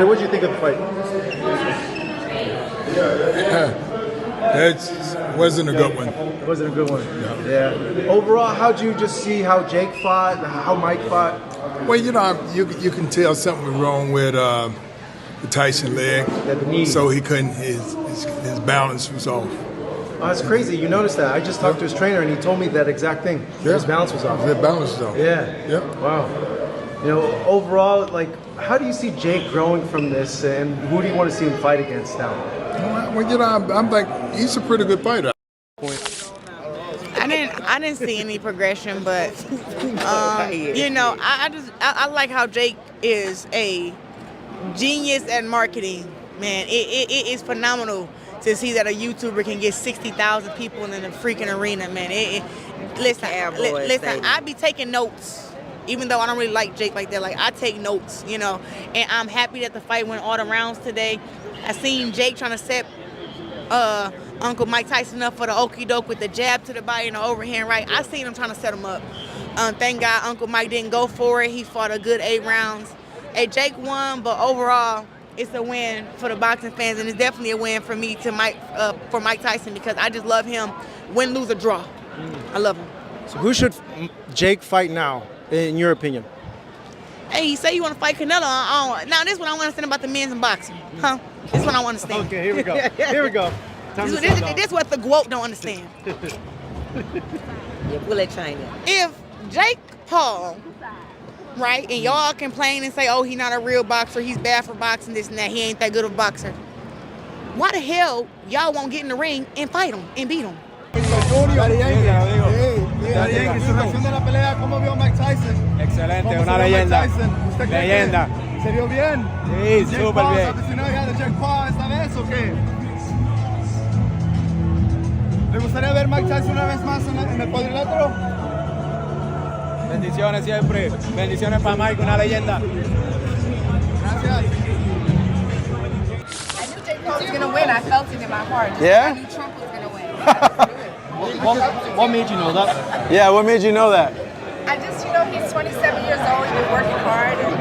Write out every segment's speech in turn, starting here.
What did you think of the fight? It wasn't a good one. It wasn't a good one. No. Yeah. Overall, how'd you just see how Jake fought, how Mike fought? Well, you know, you can tell something was wrong with the Tyson leg. Yeah, the knee. So he couldn't. His balance was off. Oh, that's crazy. You noticed that. I just talked to his trainer, and he told me that exact thing. Yeah. His balance was off. His balance was off. Yeah. Yep. Wow. You know, overall, like, how do you see Jake growing from this, and who do you want to see him fight against now? Well, you know, I'm like, he's a pretty good fighter. I didn't see any progression, but you know, I like how Jake is a genius at marketing. Man, it is phenomenal to see that a YouTuber can get 60,000 people in the freaking arena. Man, listen, I be taking notes. Even though I don't really like Jake like that, like I take notes, you know, and I'm happy that the fight went all the rounds today. I seen Jake trying to set Uncle Mike Tyson up for the okie doke with the jab to the body and the overhand right. I seen him trying to set him up. Thank God Uncle Mike didn't go for it. He fought a good 8 rounds. Hey, Jake won, but overall, it's a win for the boxing fans, and it's definitely a win for me for Mike Tyson, because I just love him, win, lose, or draw. I love him. So who should Jake fight now, in your opinion? Hey, you say you want to fight Canelo. Now, this is what I want to understand about the men's in boxing. Huh? This is what I want to understand. Okay, here we go. Here we go. This is what the GWOAT don't understand. We'll let China. If Jake Paul, right, and y'all complain and say, oh, he's not a real boxer, he's bad for boxing, this and that, he ain't that good of a boxer, why the hell y'all won't get in the ring and fight him and beat him? Su reacción de la pelea, ¿cómo vio Mike Tyson? Excelente, una leyenda. Leyenda. ¿Se vio bien? Sí, súper bien. ¿Aficionado de Jake Paul esta vez o qué? ¿Le gustaría ver Mike Tyson una vez más en el cuadrilátero? Bendiciones siempre. Bendiciones para Mike, una leyenda. Gracias. I knew Jake Paul was going to win. I felt it in my heart. Yeah? I knew Trump was going to win. What made you know that? Yeah, what made you know that? I just, you know, he's 27 years old. He's been working hard. And,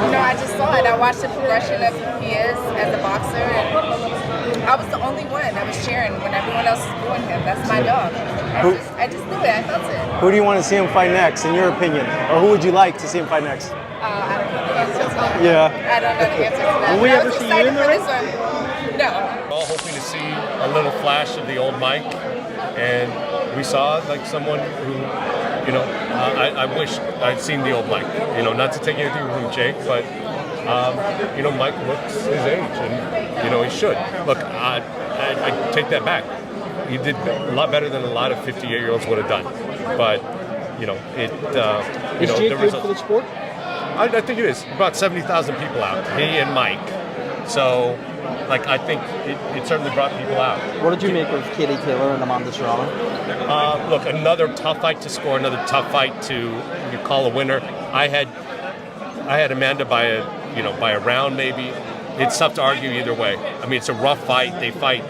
you know, I just saw it. I watched the progression of who he is as a boxer. And I was the only one that was cheering when everyone else was booing him. That's my dog. I just knew it. I felt it. Who do you want to see him fight next, in your opinion? Or who would you like to see him fight next? I don't know the answer to that. Yeah. I don't know the answer to that. Will we But I ever was see you in excited the for ring? this one. No. All hoping to see a little flash of the old Mike, and we saw like someone who, you know, I wish I'd seen the old Mike. You know, not to take anything from Jake, but you know, Mike looks his age, and you know he should. Look, I take that back. He did a lot better than a lot of 58-year-olds would have done, but you know, Is Jake good for the sport? I think it is. About 70,000 people out. He and Mike. So, like, I think it certainly brought people out. What did you make of Katie Taylor and Amanda Serrano? Look, another tough fight to score, another tough fight to call a winner. I had Amanda by a round maybe. It's tough to argue either way. I mean, it's a rough fight. They fight.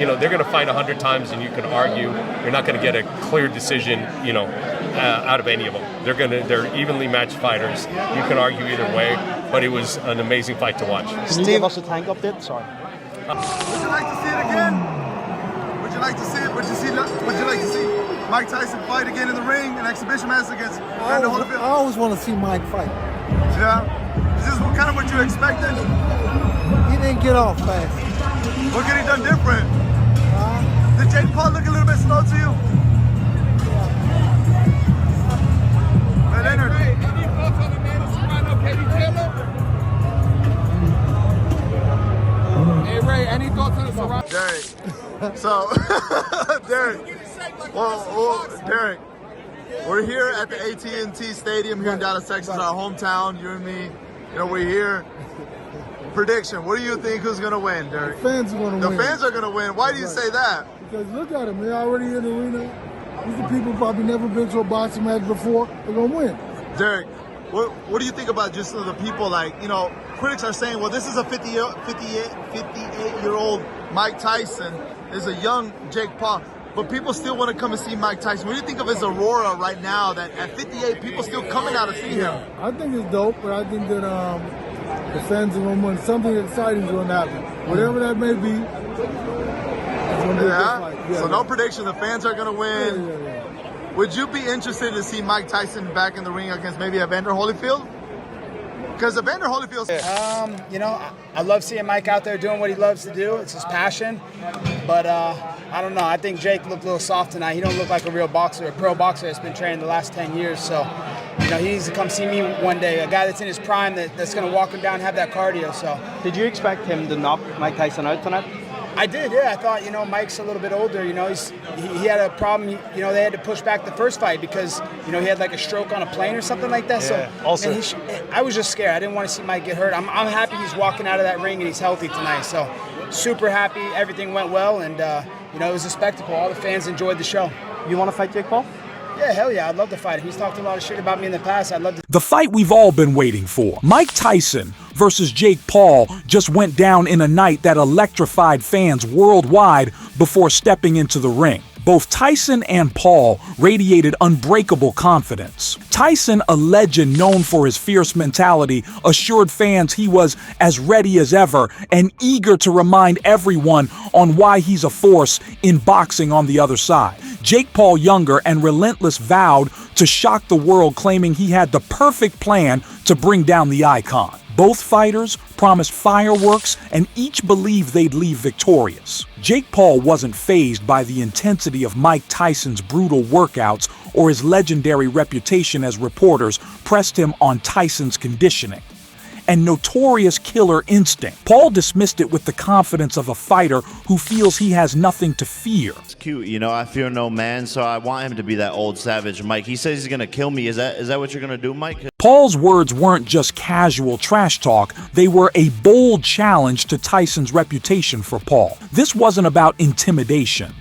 You know, they're going to fight 100 times, and you can argue. You're not going to get a clear decision, you know, out of any of them. They're evenly matched fighters. You can argue either way, but it was an amazing fight to watch. Can you give us a tank update? Sorry. Would you like to see it again? Would you like to see it? Would you like to see Mike Tyson fight again in the ring, an exhibition match against Brandon Holyfield? I always want to see Mike fight. Yeah. Is this kind of what you expected? He didn't get off fast. What could he done different? Did Jake Paul look a little bit slow to you? Hey, Leonard. Any thoughts on the Manny Pacquiao, Katie Taylor? Hey, Ray, any thoughts on the Serrano? Derek. So, Derek. Well, Derek, we're here at the AT&T Stadium here in Dallas, Texas, our hometown. You and me, you know, we're here. Prediction, what do you think who's going to win, Derek? The fans are going to win. The fans are going to win. Why do you say that? Because look at them. They're already in the arena. These are people who probably never been to a boxing match before. They're going to win. Derek, what do you think about just the people, like, you know, critics are saying, well, this is a 58-year-old Mike Tyson. There's a young Jake Paul. But people still want to come and see Mike Tyson. What do you think of his aurora right now that at 58, people still coming out to see him? I think it's dope, but I think that The fans are going to win. Something exciting is going to happen. Whatever that may be, it's going to be a good fight. Yeah, So no prediction. The fans are going to win. Yeah. Would you be interested to see Mike Tyson back in the ring against maybe Evander Holyfield? Because Evander Holyfield's... You know, I love seeing Mike out there doing what he loves to do. It's his passion. But I don't know. I think Jake looked a little soft tonight. He don't look like a real boxer, a pro boxer that's been training the last 10 years. So, you know, he needs to come see me one day. A guy that's in his prime that's going to walk him down and have that cardio. So, Did you expect him to knock Mike Tyson out tonight? I did, yeah. I thought, you know, Mike's a little bit older. You know, he had a problem. You know, they had to push back the first fight because, you know, he had like a stroke on a plane or something like that. Yeah, so, also. and I was just scared. I didn't want to see Mike get hurt. I'm happy he's walking out of that ring and he's healthy tonight. So, super happy. Everything went well, and you know, it was a spectacle. All the fans enjoyed the show. You want to fight Jake Paul? Yeah, hell yeah. I'd love to fight him. He's talked a lot of shit about me in the past. I'd love to. The fight we've all been waiting for. Mike Tyson versus Jake Paul just went down in a night that electrified fans worldwide before stepping into the ring. Both Tyson and Paul radiated unbreakable confidence. Tyson, a legend known for his fierce mentality, assured fans he was as ready as ever and eager to remind everyone on why he's a force in boxing on the other side. Jake Paul, younger and relentless, vowed to shock the world, claiming he had the perfect plan to bring down the icon. Both fighters promised fireworks and each believed they'd leave victorious. Jake Paul wasn't fazed by the intensity of Mike Tyson's brutal workouts or his legendary reputation as reporters pressed him on Tyson's conditioning and notorious killer instinct. Paul dismissed it with the confidence of a fighter who feels he has nothing to fear. It's cute, you know, I fear no man, so I want him to be that old savage Mike. He says he's gonna kill me. Is that what you're gonna do, Mike? Paul's words weren't just casual trash talk, they were a bold challenge to Tyson's reputation for Paul. This wasn't about intimidation.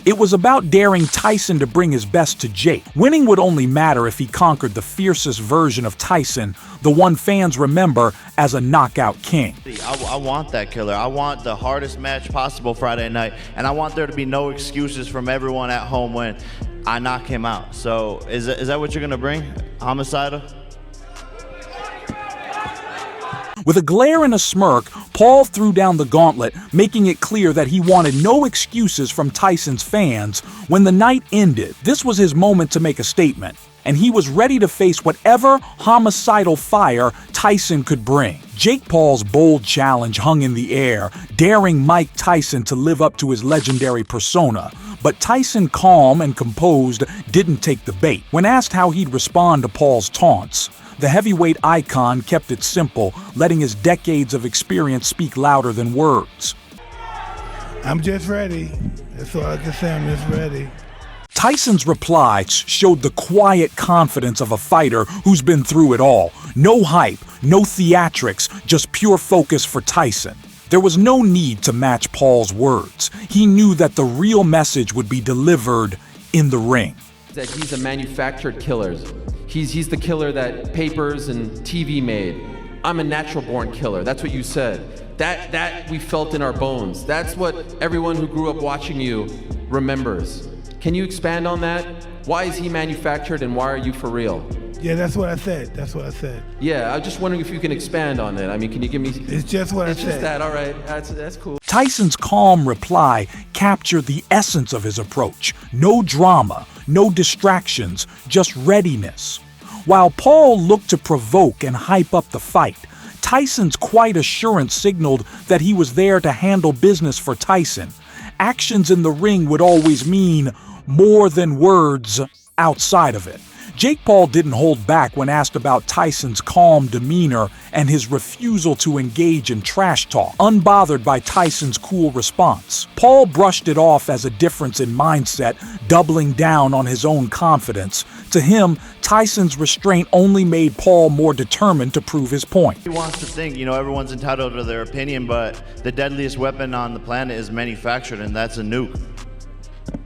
It was about daring Tyson to bring his best to Jake. Winning would only matter if he conquered the fiercest version of Tyson, the one fans remember as a knockout king. I want that killer. I want the hardest match possible Friday night, and I want there to be no excuses from everyone at home when I knock him out. So is that what you're gonna bring, Homicidal? With a glare and a smirk, Paul threw down the gauntlet, making it clear that he wanted no excuses from Tyson's fans. When the night ended, this was his moment to make a statement, and he was ready to face whatever homicidal fire Tyson could bring. Jake Paul's bold challenge hung in the air, daring Mike Tyson to live up to his legendary persona. But Tyson, calm and composed, didn't take the bait. When asked how he'd respond to Paul's taunts, the heavyweight icon kept it simple, letting his decades of experience speak louder than words. I'm just ready. That's all I can say. I'm just ready. Tyson's reply showed the quiet confidence of a fighter who's been through it all. No hype, no theatrics, just pure focus for Tyson. There was no need to match Paul's words. He knew that the real message would be delivered in the ring. That he's a manufactured killer. He's the killer that papers and TV made. I'm a natural-born killer. That's what you said. That we felt in our bones. That's what everyone who grew up watching you remembers. Can you expand on that? Why is he manufactured and why are you for real? Yeah, that's what I said. That's what I said. Yeah, I'm just wondering if you can expand on that. I mean, can you give me... It's just what I said. It's just that, all right. That's cool. Tyson's calm reply captured the essence of his approach. No drama, no distractions, just readiness. While Paul looked to provoke and hype up the fight, Tyson's quiet assurance signaled that he was there to handle business for Tyson. Actions in the ring would always mean more than words outside of it. Jake Paul didn't hold back when asked about Tyson's calm demeanor and his refusal to engage in trash talk, unbothered by Tyson's cool response. Paul brushed it off as a difference in mindset, doubling down on his own confidence. To him, Tyson's restraint only made Paul more determined to prove his point. He wants to think, you know, everyone's entitled to their opinion, but the deadliest weapon on the planet is manufactured, and that's a nuke.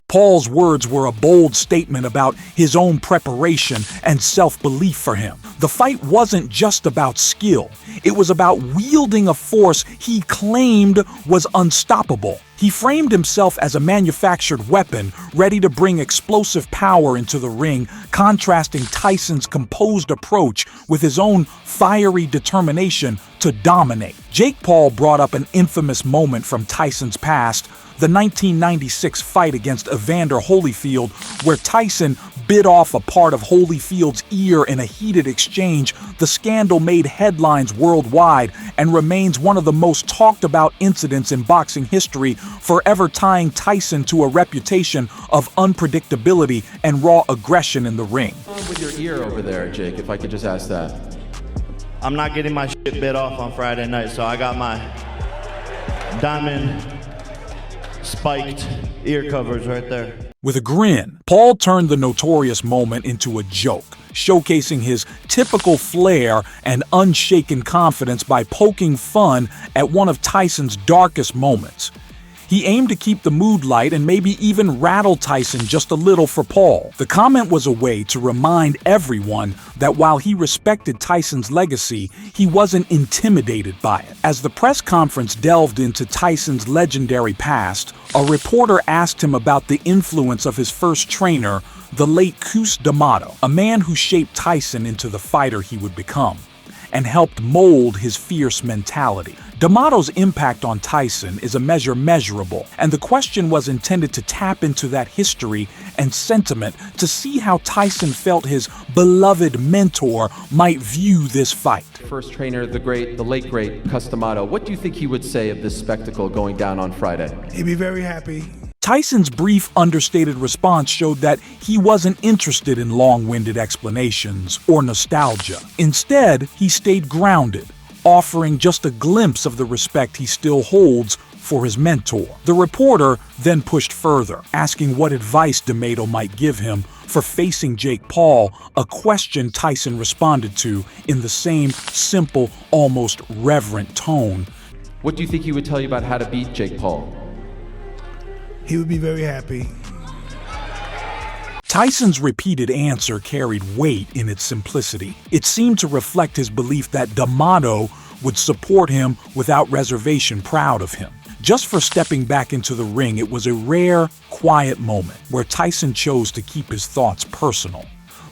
Paul's words were a bold statement about his own preparation and self-belief for him. The fight wasn't just about skill. It was about wielding a force he claimed was unstoppable. He He framed himself as a manufactured weapon, ready to bring explosive power into the ring, contrasting Tyson's composed approach with his own fiery determination to dominate. Jake Paul brought up an infamous moment from Tyson's past, the 1996 fight against Evander Holyfield, where Tyson bit off a part of Holyfield's ear in a heated exchange. The scandal made headlines worldwide and remains one of the most talked about incidents in boxing history, forever tying Tyson to a reputation of unpredictability and raw aggression in the ring. What's wrong with your ear over there, Jake, if I could just ask that? I'm not getting my shit bit off on Friday night, so I got my diamond spiked ear covers right there. With a grin, Paul turned the notorious moment into a joke, showcasing his typical flair and unshaken confidence by poking fun at one of Tyson's darkest moments. He aimed to keep the mood light and maybe even rattle Tyson just a little for Paul. The comment was a way to remind everyone that while he respected Tyson's legacy, he wasn't intimidated by it. As the press conference delved into Tyson's legendary past, a reporter asked him about the influence of his first trainer, the late Cus D'Amato, a man who shaped Tyson into the fighter he would become and helped mold his fierce mentality. D'Amato's impact on Tyson is a measure measurable, and the question was intended to tap into that history and sentiment to see how Tyson felt his beloved mentor might view this fight. First trainer, the late great Cus D'Amato. What do you think he would say of this spectacle going down on Friday? He'd be very happy. Tyson's brief, understated response showed that he wasn't interested in long-winded explanations or nostalgia. Instead, he stayed grounded, offering just a glimpse of the respect he still holds for his mentor. The reporter then pushed further, asking what advice D'Amato might give him for facing Jake Paul, a question Tyson responded to in the same simple, almost reverent tone. What do you think he would tell you about how to beat Jake Paul? He would be very happy. Tyson's repeated answer carried weight in its simplicity. It seemed to reflect his belief that D'Amato would support him without reservation, proud of him. Just for stepping back into the ring, it was a rare, quiet moment where Tyson chose to keep his thoughts personal,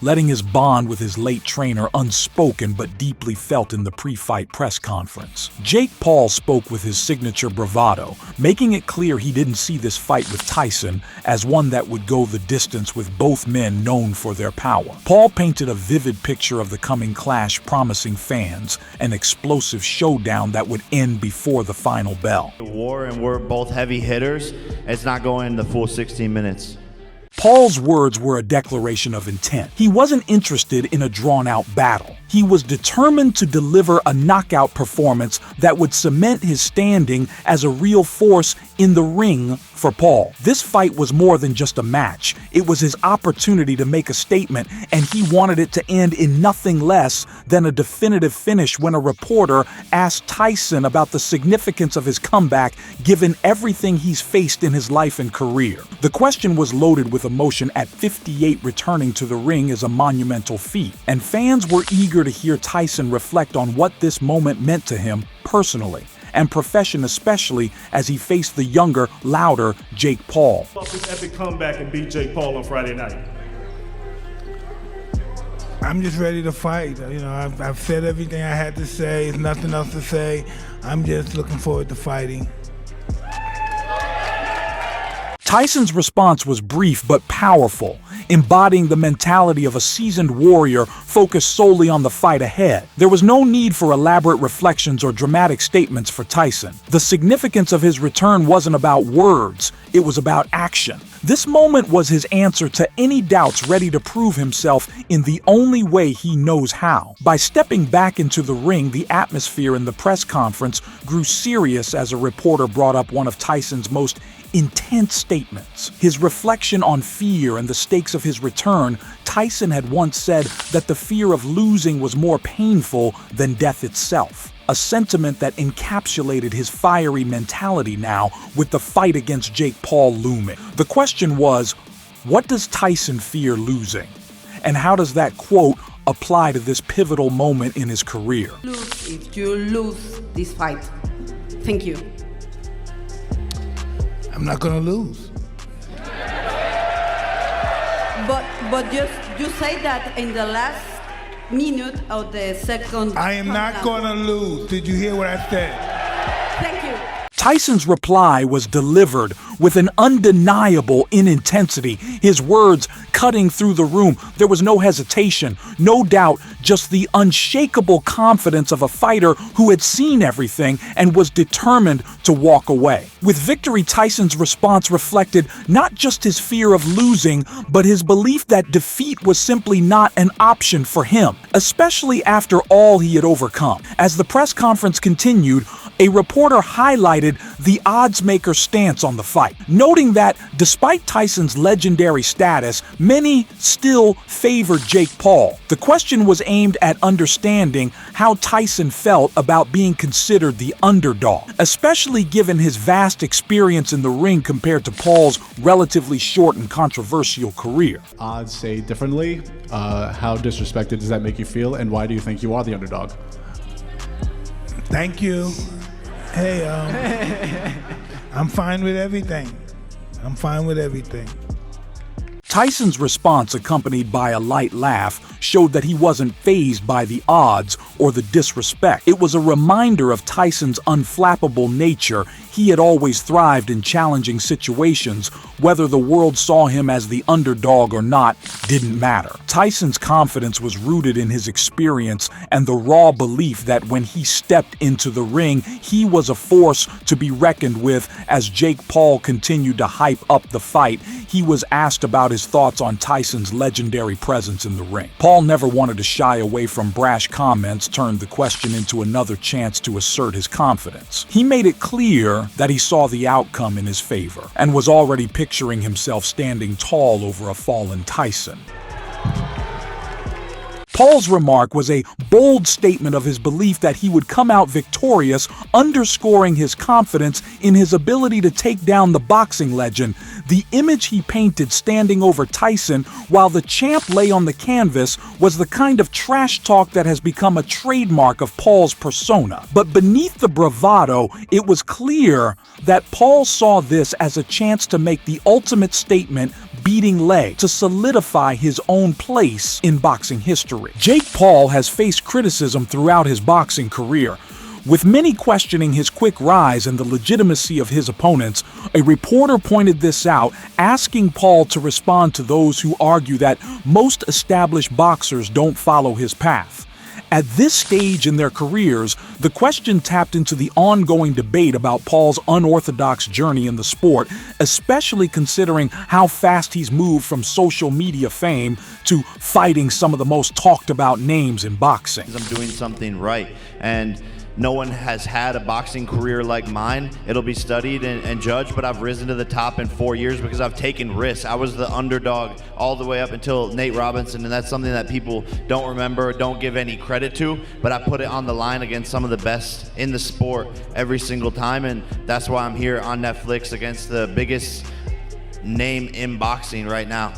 letting his bond with his late trainer unspoken but deeply felt in the pre-fight press conference. Jake Paul spoke with his signature bravado, making it clear he didn't see this fight with Tyson as one that would go the distance with both men known for their power. Paul painted a vivid picture of the coming clash, promising fans an explosive showdown that would end before the final bell. War and we're both heavy hitters. It's not going the full 16 minutes. Paul's words were a declaration of intent. He wasn't interested in a drawn-out battle. He was determined to deliver a knockout performance that would cement his standing as a real force in the ring for Paul. This fight was more than just a match. It was his opportunity to make a statement, and he wanted it to end in nothing less than a definitive finish when a reporter asked Tyson about the significance of his comeback given everything he's faced in his life and career. The question was loaded with emotion. At 58, returning to the ring is a monumental feat, and fans were eager to hear Tyson reflect on what this moment meant to him personally and profession, especially as he faced the younger, louder Jake Paul. This epic comeback and beat Jake Paul on Friday night. I'm just ready to fight. You know, I've said everything I had to say. There's nothing else to say. I'm just looking forward to fighting. Tyson's response was brief but powerful, embodying the mentality of a seasoned warrior focused solely on the fight ahead. There was no need for elaborate reflections or dramatic statements for Tyson. The significance of his return wasn't about words, it was about action. This moment was his answer to any doubts, ready to prove himself in the only way he knows how. By stepping back into the ring, the atmosphere in the press conference grew serious as a reporter brought up one of Tyson's most intense statements. His reflection on fear and the stakes of his return. Tyson had once said that the fear of losing was more painful than death itself, a sentiment that encapsulated his fiery mentality now with the fight against Jake Paul looming. The question was, what does Tyson fear losing? And how does that quote apply to this pivotal moment in his career? If you lose this fight. Thank you. I'm not gonna lose. But you say that in the last minute of the second. I am not gonna lose. Did you hear what I said? Thank you. Tyson's reply was delivered with an undeniable intensity, his words cutting through the room. There was no hesitation, no doubt, just the unshakable confidence of a fighter who had seen everything and was determined to walk away. With victory, Tyson's response reflected not just his fear of losing, but his belief that defeat was simply not an option for him, especially after all he had overcome. As the press conference continued, a reporter highlighted the odds-maker stance on the fight, noting that despite Tyson's legendary status, many still favored Jake Paul. The question was aimed at understanding how Tyson felt about being considered the underdog, especially given his vast experience in the ring compared to Paul's relatively short and controversial career. Odds say differently. How disrespected does that make you feel, and why do you think you are the underdog? Thank you. Hey, I'm fine with everything. I'm fine with everything. Tyson's response, accompanied by a light laugh, showed that he wasn't fazed by the odds or the disrespect. It was a reminder of Tyson's unflappable nature. He had always thrived in challenging situations. Whether the world saw him as the underdog or not didn't matter. Tyson's confidence was rooted in his experience and the raw belief that when he stepped into the ring, he was a force to be reckoned with. As Jake Paul continued to hype up the fight, he was asked about his thoughts on Tyson's legendary presence in the ring. Paul never wanted to shy away from brash comments, turned the question into another chance to assert his confidence. He made it clear that he saw the outcome in his favor and was already picturing himself standing tall over a fallen Tyson. Paul's remark was a bold statement of his belief that he would come out victorious, underscoring his confidence in his ability to take down the boxing legend. The image he painted standing over Tyson while the champ lay on the canvas was the kind of trash talk that has become a trademark of Paul's persona. But beneath the bravado, it was clear that Paul saw this as a chance to make the ultimate statement, beating leg, to solidify his own place in boxing history. Jake Paul has faced criticism throughout his boxing career, with many questioning his quick rise and the legitimacy of his opponents. A reporter pointed this out, asking Paul to respond to those who argue that most established boxers don't follow his path. At this stage in their careers, the question tapped into the ongoing debate about Paul's unorthodox journey in the sport, especially considering how fast he's moved from social media fame to fighting some of the most talked about names in boxing. I'm doing something right, and no one has had a boxing career like mine. It'll be studied and judged, but I've risen to the top in 4 years because I've taken risks. I was the underdog all the way up until Nate Robinson, and that's something that people don't remember, don't give any credit to, but I put it on the line against some of the best in the sport every single time, and that's why I'm here on Netflix against the biggest name in boxing right now.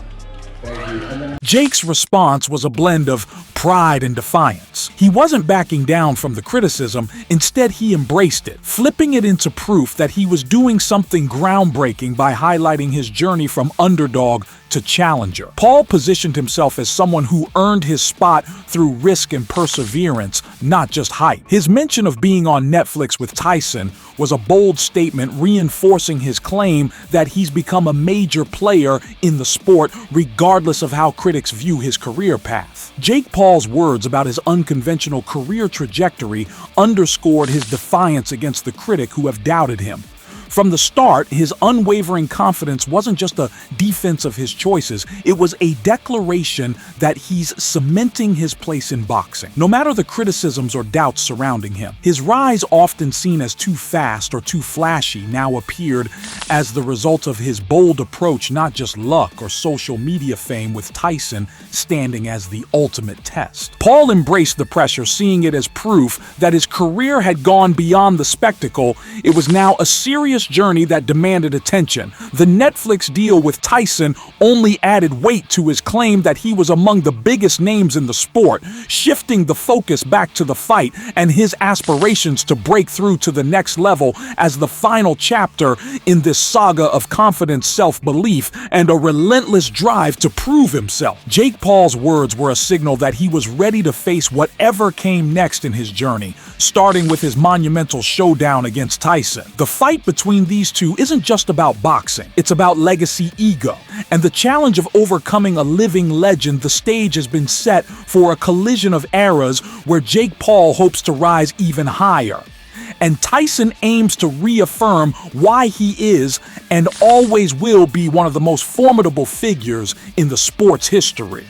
Jake's response was a blend of pride and defiance. He wasn't backing down from the criticism, instead he embraced it, flipping it into proof that he was doing something groundbreaking by highlighting his journey from underdog to challenger. Paul positioned himself as someone who earned his spot through risk and perseverance, not just hype. His mention of being on Netflix with Tyson was a bold statement, reinforcing his claim that he's become a major player in the sport, regardless of how critics view his career path. Jake Paul's words about his unconventional career trajectory underscored his defiance against the critic who have doubted him. From the start, his unwavering confidence wasn't just a defense of his choices, it was a declaration that he's cementing his place in boxing, no matter the criticisms or doubts surrounding him. His rise, often seen as too fast or too flashy, now appeared as the result of his bold approach, not just luck or social media fame, with Tyson standing as the ultimate test. Paul embraced the pressure, seeing it as proof that his career had gone beyond the spectacle. It was now a serious tumultuous journey that demanded attention. The Netflix deal with Tyson only added weight to his claim that he was among the biggest names in the sport, shifting the focus back to the fight and his aspirations to break through to the next level as the final chapter in this saga of confidence, self-belief, and a relentless drive to prove himself. Jake Paul's words were a signal that he was ready to face whatever came next in his journey, starting with his monumental showdown against Tyson. The fight between these two isn't just about boxing, it's about legacy ego. And the challenge of overcoming a living legend, the stage has been set for a collision of eras where Jake Paul hopes to rise even higher. And Tyson aims to reaffirm why he is and always will be one of the most formidable figures in the sport's history.